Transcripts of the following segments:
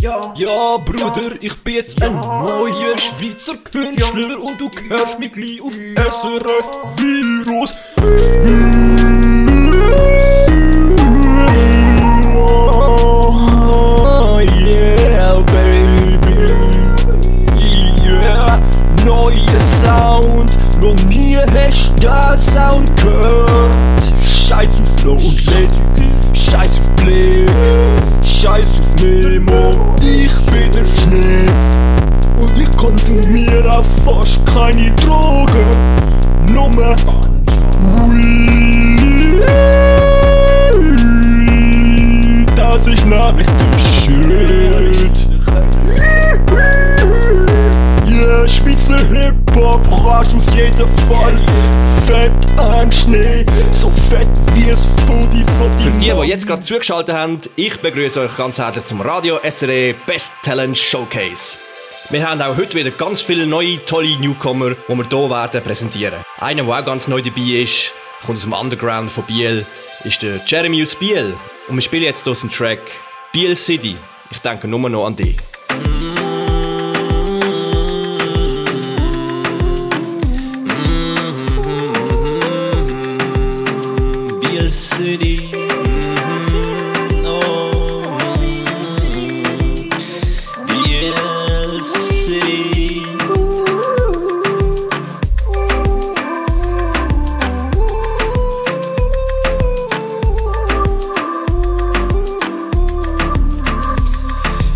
Ja, Bruder, ich bin jetzt ein neuer Schweizer Künstler und du hörst mich gleich auf SRF Virus. Oh, yeah, baby. Yeah, neuer Sound. Noch nie hast du den Sound gehört. Scheiß auf Flow und Lady, scheiß auf Blick, scheiß auf Nemo. Ich bin der Schnee und ich konsumiere auch fast keine Drogen. Nur Weed. Das ist nämlich der Shit. Yeah, Schweizer Hip-Hop kannst auf jeden Fall fett an Schnee, so fett wie es von die Für die jetzt gerade zugeschaltet haben, ich begrüße euch ganz herzlich zum Radio SRE Best Talent Showcase. Wir haben auch heute wieder ganz viele neue, tolle Newcomer, die wir hier werden präsentieren. Einer, der auch ganz neu dabei ist, kommt aus dem Underground von Biel, ist der Jeremy aus Biel. Und wir spielen jetzt hier den Track Biel City. Ich denke nur noch an dich. Biel City.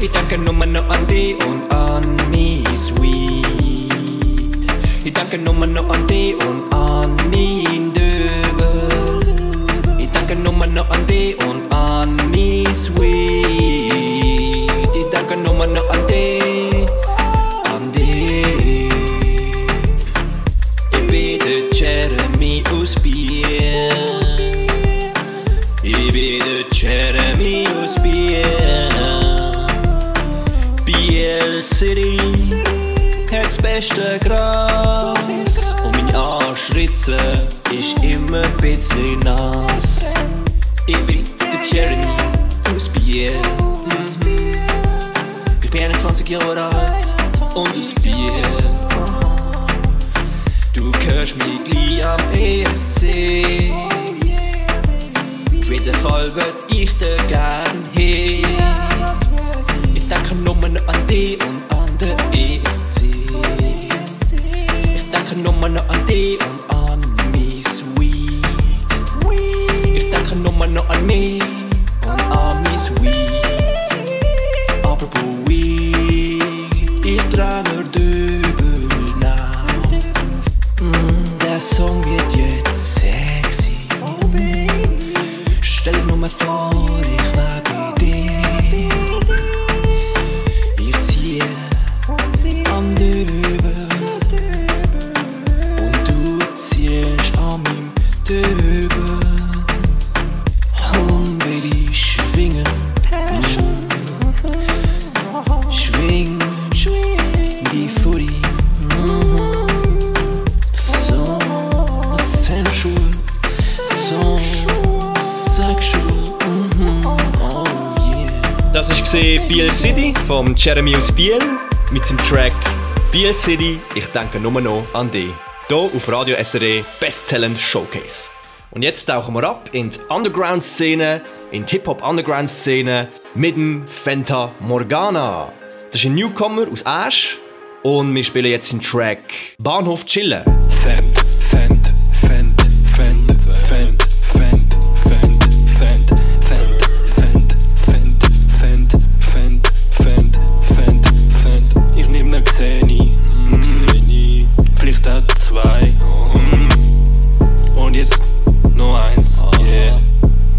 Ich denke nur noch an dich und an mich, sweet. Ich denke nur noch an dich und an mein Döbel. Ich denke nur noch an dich und an mich, sweet. Ich denke nur noch an dich, an dich. Ich bin der Jeremy aus Biel. Ich bin der Jeremy aus Biel. Biel City hat das beste Gras und meine Arschritze ist immer ein bisschen nass. Ich bin der Jeremy aus Biel. Ich bin 21 Jahre alt und aus Biel. Du hörst mich gleich am ESC. Auf jeden Fall würd ich dir gern hin. Ich denke nur noch an dich und an den ESC. Ich denke nur noch an dich und an mich, sweet. Ich denke nur noch an mich und an mich, sweet. Apropos Weed, ich träume Döbel now. Der Song wird jetzt sexy. Stell dir nur mal vor, ich wär bei dir. Ich ziehe am Döbel und du ziehst an meinem Döbel. Und Baby, schwingen, schwing die Footy. So sensual, so sexual. Oh yeah. Das war Biel City vom Jeremy aus Biel mit seinem Track Biel City, ich denke nur noch an dich. Hier auf Radio SRE Best Talent Showcase. Und jetzt tauchen wir ab in die Underground-Szene, in die Hip-Hop-Underground-Szene mit dem Fenta Morgana. Das ist ein Newcomer aus Asch und wir spielen jetzt den Track Bahnhof Chillen. Fent, Fent, Fent, Fent, Fent, Fent, Fent, Fent, Fent, Fent, Fent, Fent, Fent, Fent, Fent, Fent. Ich nehm ne Xeni, vielleicht auch zwei. Und jetzt noch eins, yeah.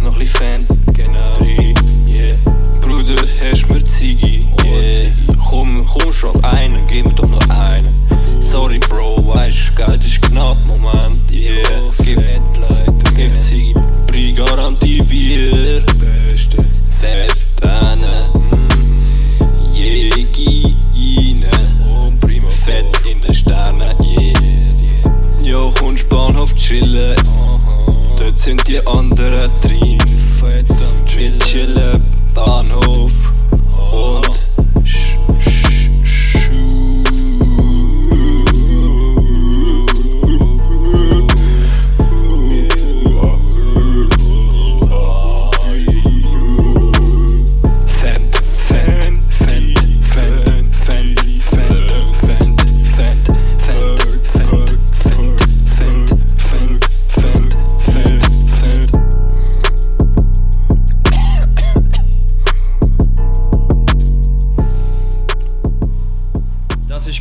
Noch ein Fan, genau. Drei, yeah. Bruder, hast mir Ziggy, yeah. Komm schon einen, gib mir doch noch einen. Sorry Bro, weißt, Geld ist knapp, Moment, yeah. Gib Ziggy, Brie Garantie Bier. Beste Fett Bähne, Jägi rein. Fett in den Sternen, yeah. Jo, kommst Bahnhof chillen, dort sind die anderen drin. Fett am Chillen, Bahnhof und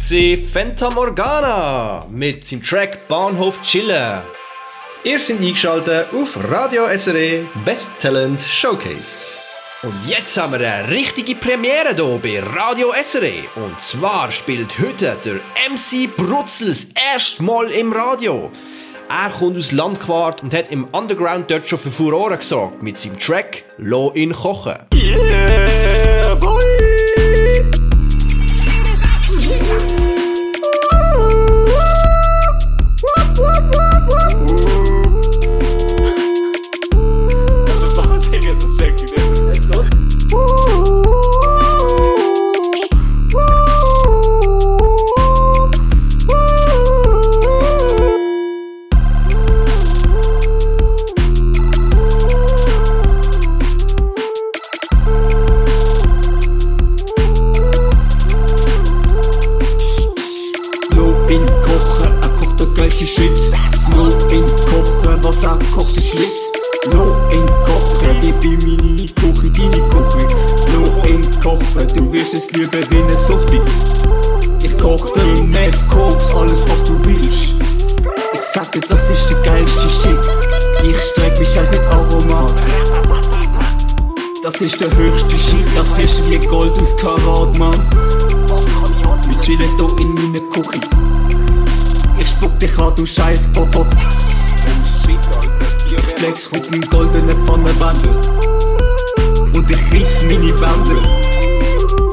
Fenta Morgana mit seinem Track Bahnhof Chillen. Ihr seid eingeschaltet auf Radio SRE Best Talent Showcase. Und jetzt haben wir eine richtige Premiere hier bei Radio SRE. Und zwar spielt heute der MC Brutzel das erste Mal im Radio. Er kommt aus Landquart und hat im Underground dort schon für Furore gesorgt mit seinem Track «Lo ihn kochen». Yeah, boy! Shit. Lo in kochen, was er kocht ist Schlitt. Lo in kochen, gib ihm meine Küche, deine Küche. Lo in kochen, du wirst es lieben wie eine Suchti. Ich koch dir Meth, Koks, alles was du willst. Ich sag dir, das ist der geilste Shit. Ich streck mich halt mit Aromat. Das ist der höchste Shit, das ist wie Gold aus Karat, Mann. Wir chillen hier in meiner Küche. Ich spuck dich an, du scheiß Potot. Ich flex mit nem goldenen Pfannenwandel. Und ich riss meine Wände.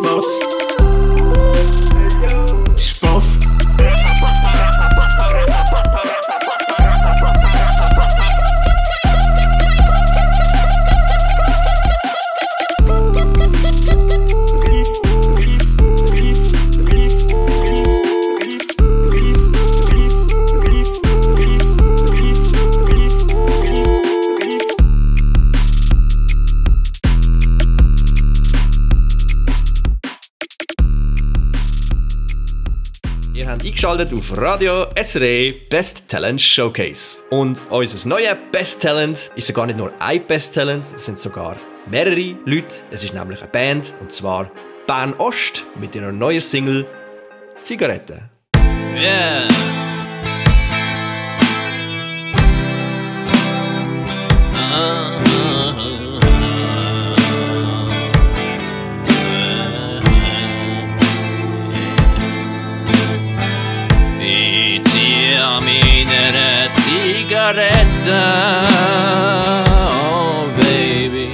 Was? Spaß? Eingeschaltet auf Radio SRE Best Talent Showcase. Und unser neues Best Talent ist sogar nicht nur ein Best Talent, es sind sogar mehrere Leute. Es ist nämlich eine Band, und zwar Bern Ost mit ihrer neuen Single Zigarette. Yeah. Meine Zigarette, oh Baby,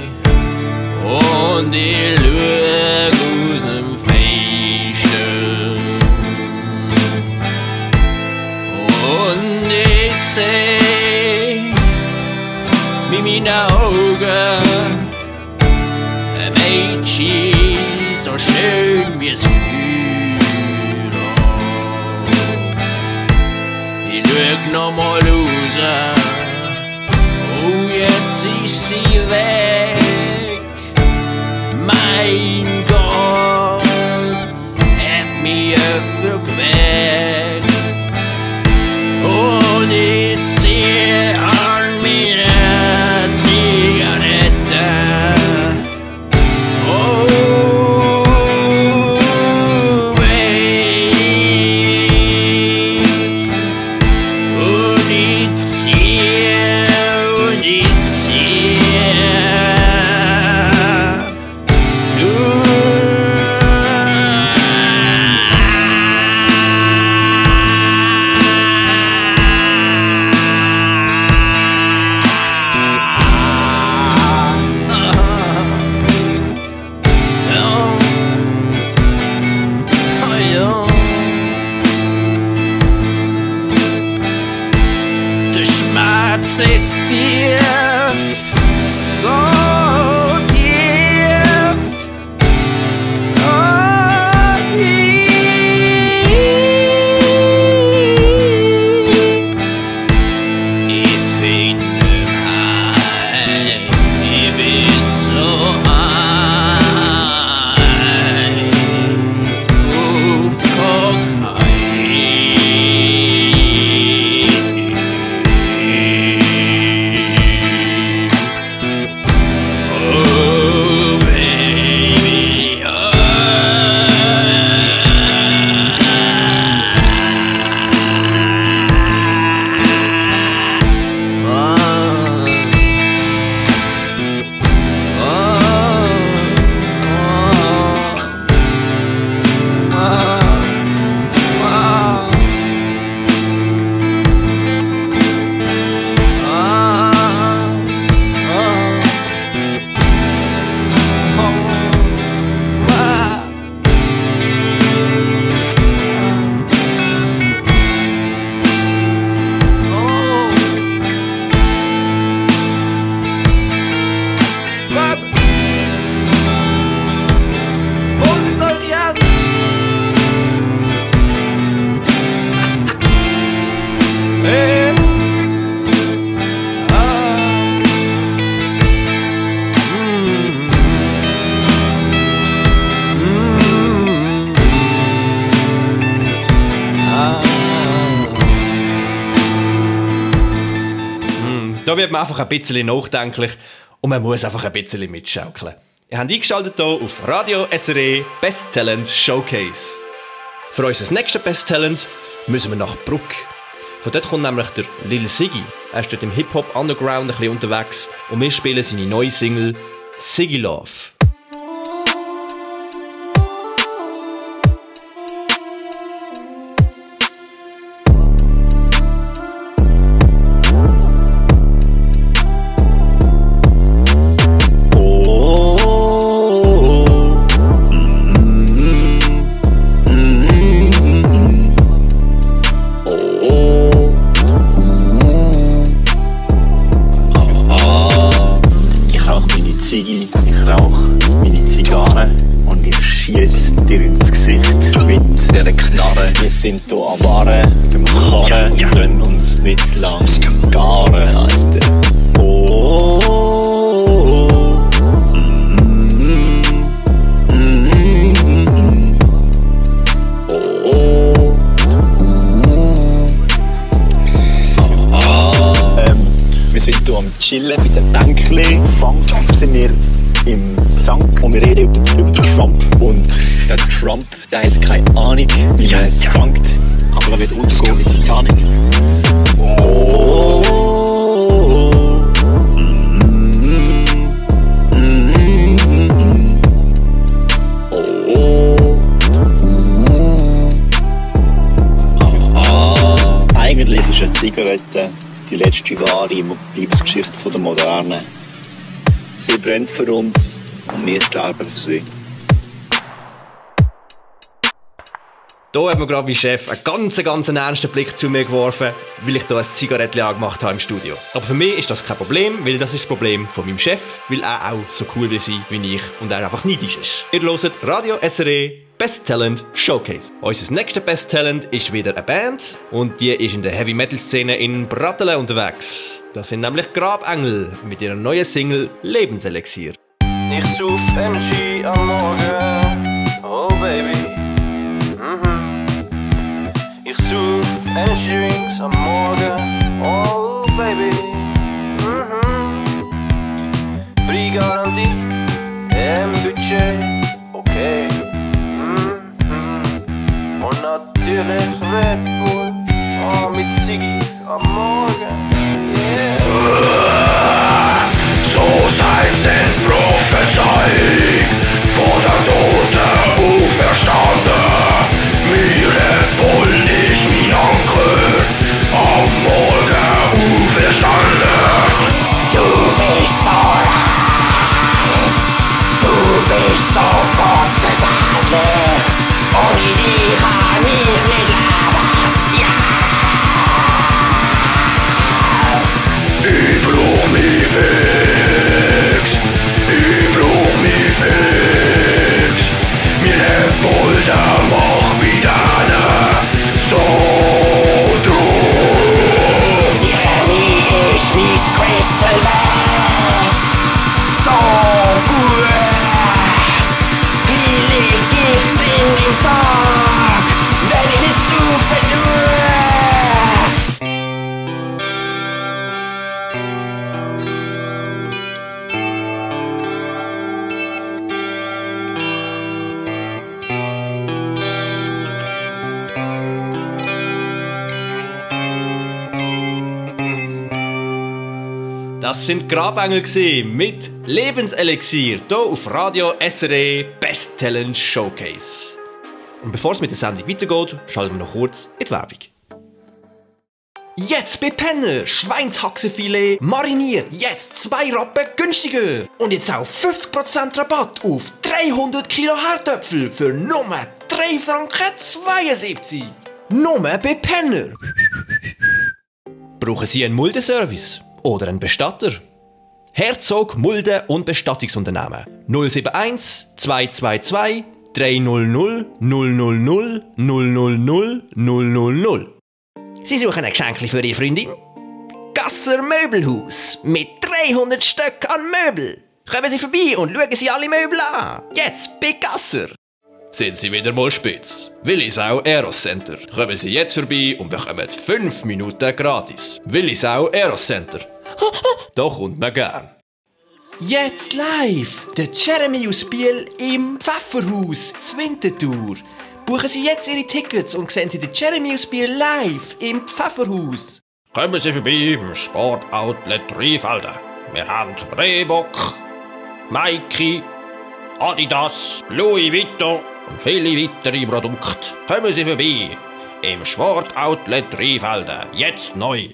und ich schaue aus dem Fenster und ich seh mit meinen Augen ein Mädchen so schön wie es Schau nochmal raus, oh jetzt ist sie weg. Mein Gott, hat mich jemand geweckt. Und ich ziehe an meine Zigarette. Oh, und ich ziehe Da wird man einfach ein bisschen nachdenklich und man muss einfach ein bisschen mitschaukeln. Ihr habt eingeschaltet hier auf Radio SRE Best Talent Showcase. Für unser nächstes Best Talent müssen wir nach Bruck. Von dort kommt nämlich der Lil Siggy. Er ist dort im Hip-Hop Underground ein bisschen unterwegs und wir spielen seine neue Single Siggy Love. Ich rauche meine Zigarre und ich schiesse dir ins Gesicht mit dieser Knarre. Wir sind hier am Waren, mit dem Karren, wir können uns nicht lang garen, Alter. Oh, wir sind hier am Chillen mit dem Bänkli. Bank sind wir im Sank und wir reden über den Trump. Und der Trump, der hat keine Ahnung, wie man sankt. Aber er wird untergehen wie Titanic. Oh, eigentlich ist eine Zigarette die letzte wahre Liebesgeschichte der Moderne. Sie brennt für uns und wir sterben für sie. Hier hat mir gerade mein Chef einen ganz ernsten Blick zu mir geworfen, weil ich hier ein Zigarettchen angemacht habe im Studio. Aber für mich ist das kein Problem, weil das ist das Problem von meinem Chef, weil er auch so cool will sein wie ich und er einfach neidisch ist. Ihr hört Radio SRE Best Talent Showcase. Unser nächster Best Talent ist wieder eine Band und die ist in der Heavy Metal Szene in Brattelen unterwegs. Das sind nämlich Grabengel mit ihrer neuen Single Lebenselixier. Ich such Energy am Morgen, oh Baby. Ich such Energy Drinks am Morgen, oh Baby. Brie-Garantie im Budget, okay. Und natürlich Red Bull, oh mit Siggy am Morgen, yeah. So seid denn prophezeit, vor der Tote auferstanden. Mir Red Bull ist mein Anker, am Morgen auferstanden. Du bist so rein, du bist so gottesherrlich, ohne dich kann ich nicht leben, ja. Ich brauch mich fix, ich brauch mich fix. Mir Red Bull, der macht mich dann so drum. Jenny ist wie's Crystal Meth, so gut. Wie leg ich den im Sack, wenn ich nicht zu verdurre? Das sind Grabengel mit Lebenselixier hier auf Radio SRE Best Talent Showcase. Und bevor es mit der Sendung weitergeht, schalten wir noch kurz in die Werbung. Jetzt bei Penner Schweinshaxenfilet mariniert, jetzt 2 Rappen günstiger. Und jetzt auch 50% Rabatt auf 300 Kilo Herdöpfel für nur 3,72 Franken. Nur bei Penner. Brauchen Sie einen Muldeservice oder einen Bestatter? Herzog Mulde und Bestattungsunternehmen 071 222 300 000 000 000. Sie suchen ein Geschenk für Ihre Freundin? Gasser Möbelhaus mit 300 Stück an Möbel. Kommen Sie vorbei und schauen Sie alle Möbel an. Jetzt bei Gasser. Sind Sie wieder mal spitz? Willisau Eros Center. Kommen Sie jetzt vorbei und bekommen 5 Minuten gratis. Willisau Eros Center. Da kommt man gern. Jetzt live! Der Jeremy aus Biel im Pfefferhaus zu Winterthur. Buchen Sie jetzt Ihre Tickets und sehen Sie den Jeremy aus Biel live im Pfefferhaus. Kommen Sie vorbei im Sportoutlet Rheinfelden. Wir haben Reebok, Nike, Adidas, Louis Vuitton und viele weitere Produkte. Kommen Sie vorbei im Sportoutlet Rheinfelden. Jetzt neu.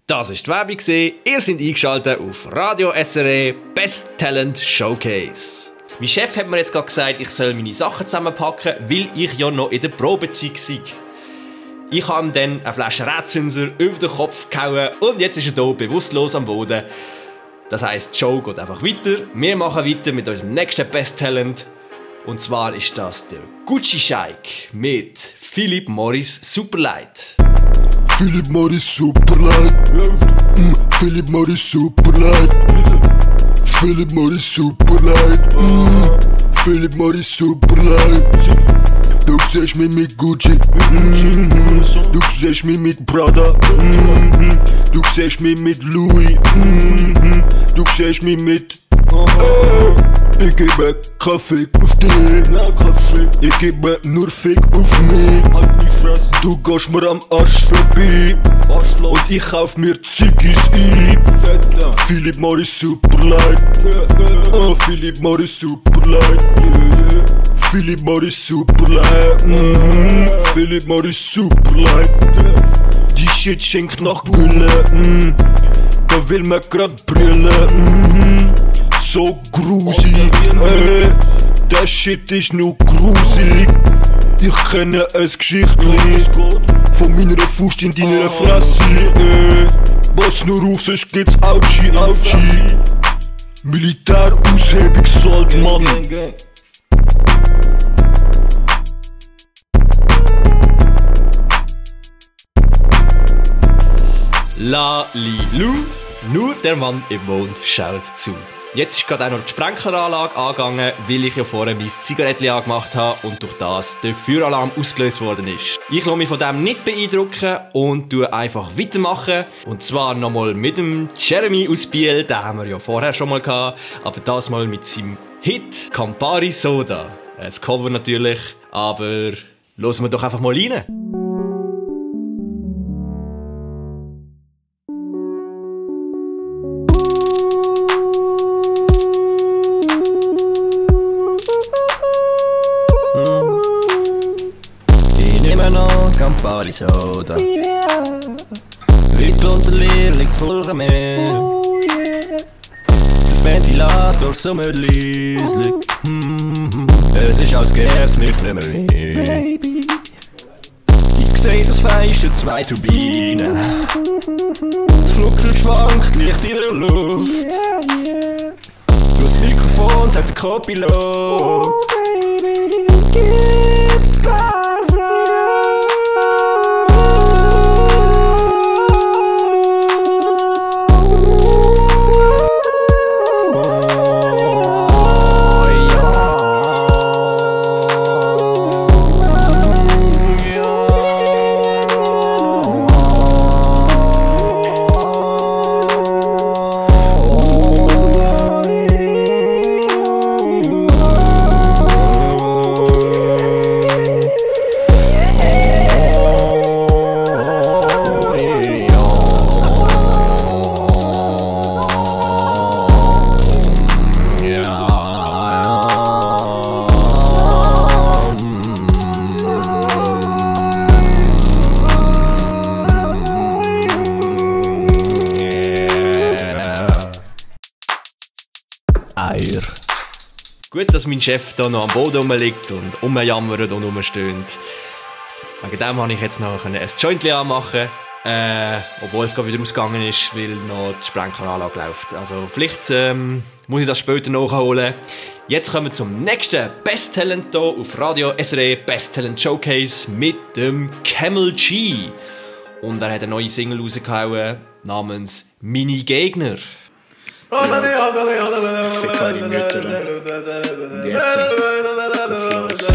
Das war die Werbung. Ihr seid eingeschaltet auf Radio SRE Best Talent Showcase. Mein Chef hat mir jetzt gerade gesagt, ich soll meine Sachen zusammenpacken, weil ich ja noch in der Probezeit war. Ich habe ihm dann eine Flasche Rätsünser über den Kopf gehauen und jetzt ist er hier bewusstlos am Boden. Das heisst, die Show geht einfach weiter. Wir machen weiter mit unserem nächsten Best Talent. Und zwar ist das der Gucci Shake mit Philip Morris Superlight. Philip Morris Superlight. Philip Morris Superlight. Philip Morris Superlight. Philip Morris Superlight. Du siehst mich mit Gucci. Du siehst mich mit Prada. Du siehst mich mit Louis. Du siehst mich mit... Ich gebe kein Fick auf dich. Ich gebe nur Fick auf mich. Du gehst mir am Arsch vorbei und ich kauf mir Ziggis ein. Philip Morris Superlight. Oh, Philip Morris Superlight. Philip Morris Superlight. Philip Morris Superlight. Die Shit schenkt nach Gülle. Da will man grad brüllen. So grusig, der Shit ist nur grusig. Ich kenne ein Geschichtli von meiner Faust in deiner Fresse. Was nur auf, sonst gibt's Autschi, Autschi. Militäraushebungssold, Mann. Lalilu, nur der Mann im Mond schaut zu. Jetzt ist gerade auch noch die Sprenkleranlage angegangen, weil ich ja vorher mein Zigarettchen angemacht habe und durch das der Feueralarm ausgelöst worden ist. Ich lasse mich von dem nicht beeindrucken und tue einfach weitermachen. Und zwar nochmal mit dem Jeremy aus Biel, den haben wir ja vorher schon mal gehabt, aber das mal mit seinem Hit Campari Soda. Ein Cover natürlich, aber hören wir doch einfach mal rein. Campari Soda. Leute unter Leer liegt voll Mehl. Der Ventilator so leislich. Es ist als gäb's nicht mehr. Ich seh das feiste zwei Turbinen. Das Flugzeug schwankt leicht in der Luft. Durchs Mikrofon sagt der Co-Pilot: Gib Gas! Gut, dass mein Chef da noch am Boden rumliegt und rumjammert und rumstöhnt. Wegen dem konnte ich jetzt noch ein Jointli anmachen. Obwohl es gerade wieder ausgegangen ist, weil noch die Sprenkleranlage läuft. Also vielleicht muss ich das später nachholen. Jetzt kommen wir zum nächsten Best Talent hier auf Radio SRE Best Talent Showcase mit dem Camel G. Und er hat eine neue Single rausgehauen namens Mini Gegner. Fick halt die Mütter. Und jetzt geht's los.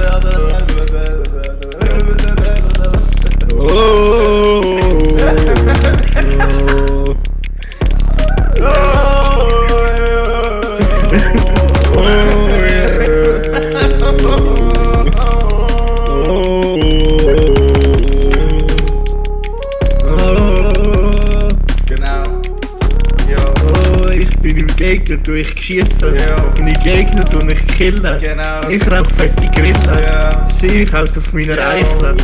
schießen. Meine Gegner tue ich killen. Genau. Ich rauche fette Grillen. Sie kaut auf meiner Eichel.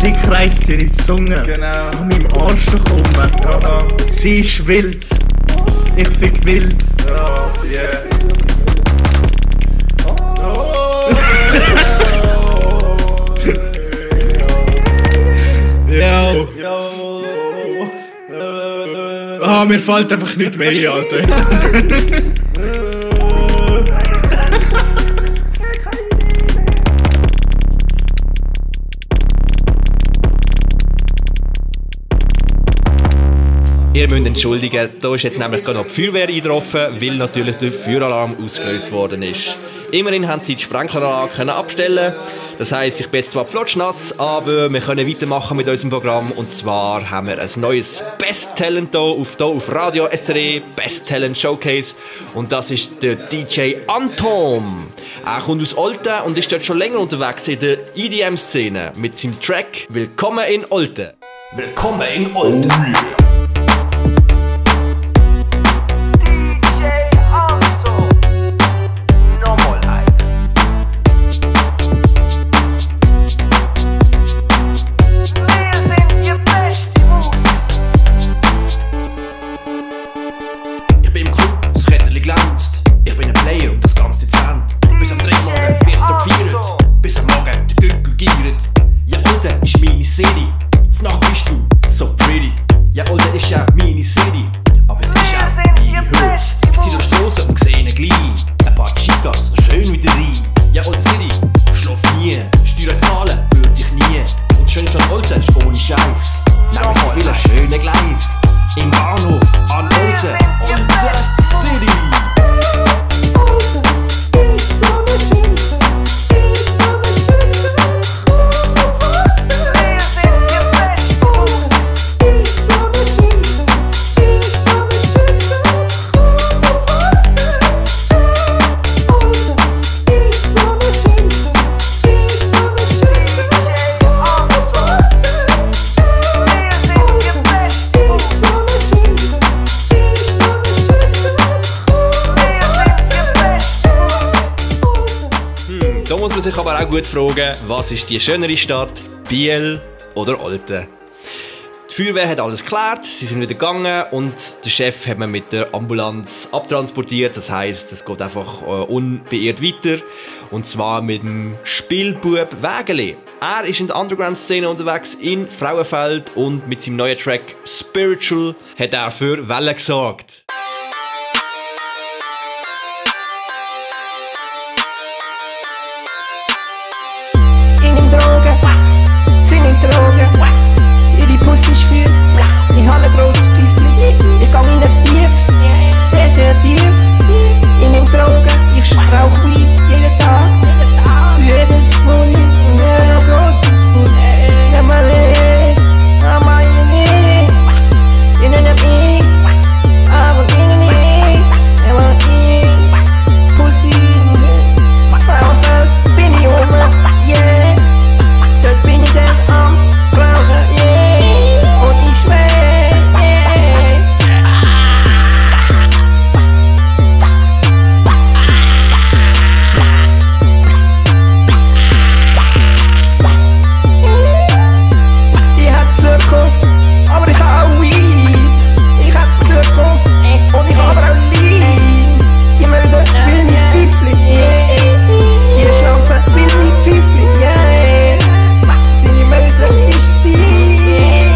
Sie kreist ihre Zunge. Genau. An meinem Arsch kommen. Sie ist wild. Ich fick wild. Ja. Mir fällt einfach nicht mehr ein, Alter. Ihr müsst entschuldigen, da ist jetzt nämlich gerade noch die Feuerwehr eingetroffen, weil natürlich der Feueralarm ausgelöst worden ist. Immerhin haben sie die Sprenkleranlage abstellen. Das heisst, ich bin jetzt zwar flotschnass, aber wir können weitermachen mit unserem Programm. Und zwar haben wir ein neues Best Talent hier auf Radio SRE, Best Talent Showcase. Und das ist der DJ Antom. Er kommt aus Olten und ist dort schon länger unterwegs in der EDM-Szene mit seinem Track «Willkommen in Olten». Willkommen in Olten. City, Nacht bist du so pretty. Ja, Olten ist ja meine City, aber es ist auch meine Höhe. Ich zieh durch die Strasse und sehe gleich ein paar Chicas, schön wieder rein. Ja, Olten City, schlaf nie, Steuern zahlen würde ich nie. Und das schönste an Olten ist ohne Scheiß, nämlich viele schöne Gleis. Im Bahnhof an Olten, Olten City. Da muss man sich aber auch gut fragen, was ist die schönere Stadt, Biel oder Olten? Die Feuerwehr hat alles geklärt, sie sind wieder gegangen und der Chef hat man mit der Ambulanz abtransportiert. Das heisst, es geht einfach unbeirrt weiter. Und zwar mit dem Spielbub Wägeli. Er ist in der Underground-Szene unterwegs in Frauenfeld und mit seinem neuen Track Spiritual hat er für Wellen gesorgt. Ihre Pussy ist für, ich habe ein grosses Pfeifchen. Ich gehe in das Tief, sehr, sehr tief. Ich nehme Drogen, ich rauche Weed jeden Tag. Für jedes Pfund, ein grosses Pfund. Ja, meine, nicht. Ich nehme mich, aber ich nicht. Aber ich, Pussy, Frauenfeld, bin ich oben, yeah. Dort bin ich dann am Rauchen, yeah. Und ich schwör, yeah. Ich hab Zukunft, aber ich hab auch Weed. Ich hab Zukunft und ich hab aber auch Lied. Die Möse will nicht Pfeifli, yeah. Die Schlampe will nicht Pfeifli, yeah. Seine Möse ist sie, yeah.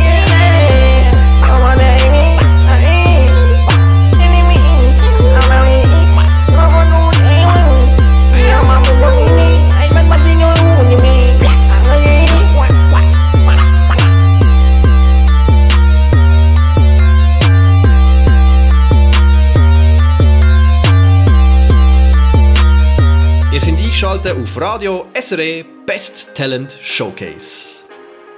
Aber nein, Ihr seid eingeschaltet auf Radio SRE Best Talent Showcase.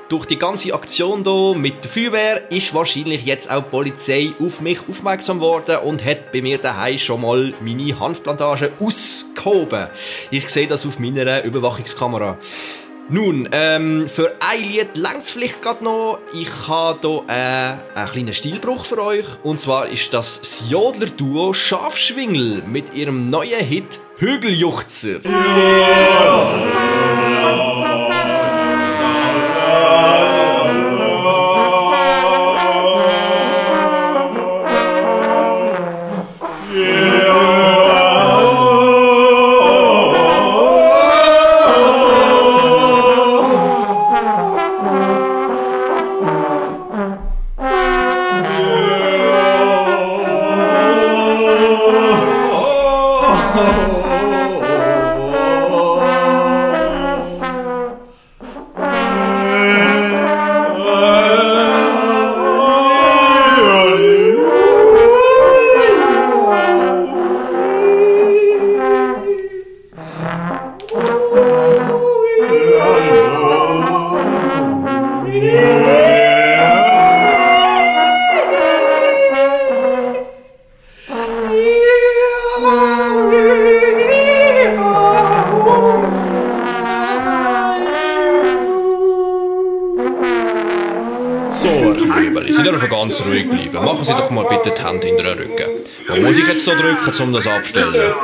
Durch die ganze Aktion hier mit der Feuerwehr ist wahrscheinlich jetzt auch die Polizei auf mich aufmerksam geworden und hat bei mir daheim schon mal meine Hanfplantage ausgehoben. Ich sehe das auf meiner Überwachungskamera. Nun, für ein Lied längt es vielleicht gerade noch. Ich habe hier einen kleinen Stilbruch für euch. Und zwar ist das Jodler-Duo Schafschwingel mit ihrem neuen Hit Hügeljuchzer. Sie dürfen ganz ruhig bleiben. Machen Sie doch mal bitte die Hände hinter den Rücken. Wo muss ich jetzt so drücken, um das abzustellen?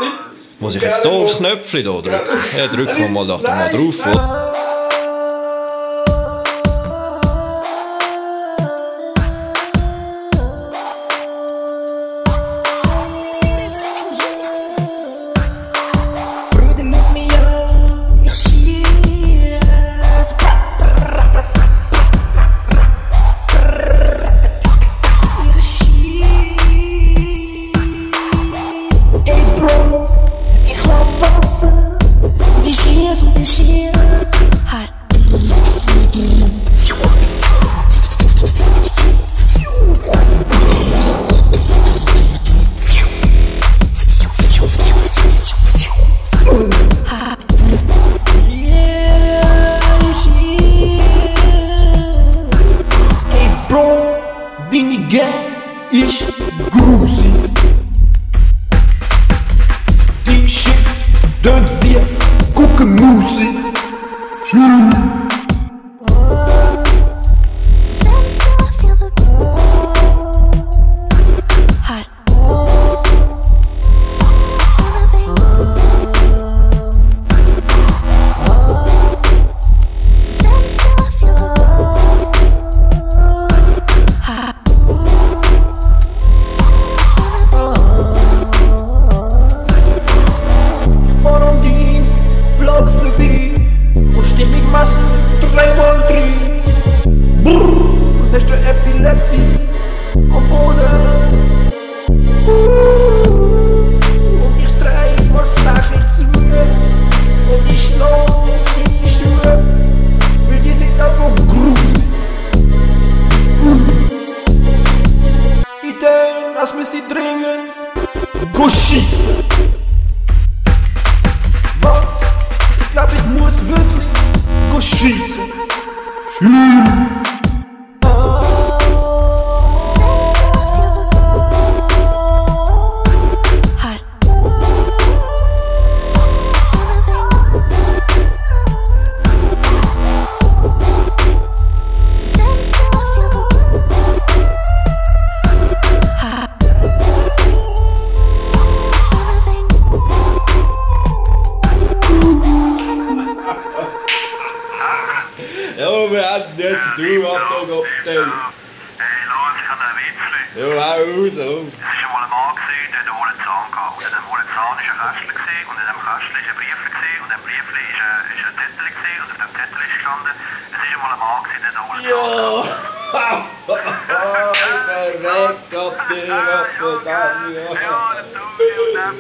Muss ich jetzt hier aufs Knöpfchen drücken? Ja, drücken wir mal doch mal drauf. Ich grüße die Shit, dort wir gucken Musik. Massen 3x3. Brrr, hast du Epilepsie am Boden? Und ich drehe mal die Fläche zu. Und ich schlaf in die Schuhe, weil die sind da so grusig. Ich denke, als müsste ich dringend go schießen. Was? Ich glaub, ich muss wirklich go schießen. Ja, wir hatten jetzt zu tun, Achtung, abstellen. Hey, Lars, ich habe einen Witzli. Ja, hau raus, oh. Es war schon mal ein Mann, der hat wohl einen Zahn gehabt. Und in dem wohl Zahn war ein Kästchen und in dem Kästchen war ein Briefchen und in dem Briefchen war ein Zettel und auf dem Zettel ist gestanden, es ist mal ein Mann, der hat wohl einen Zahn gehabt. Ja! Verreckt, Gott, der Gott, Ja, der Tobi und der